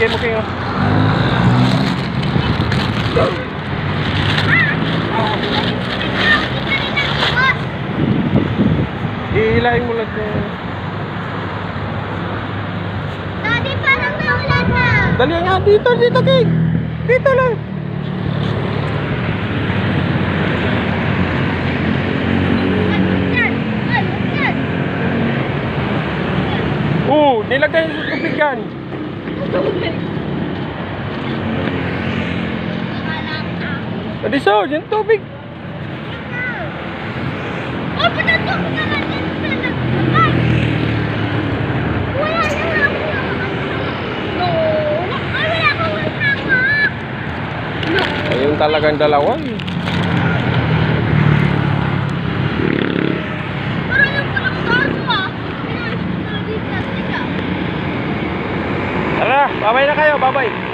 bigay mo kayo. Ihilahin mo lang yung... Daddy, parang naulan na. Dali nga, dito, King. Dito lang. Nilagay sa tubig yan. Adisol, yung tubig. Oh, patatok na lang yan. Wala na lang. No. Ay, wala akong hawak. Ayun talagang dalawa. Parang yung palaktaso ah. Tara, babay na kayo, babay.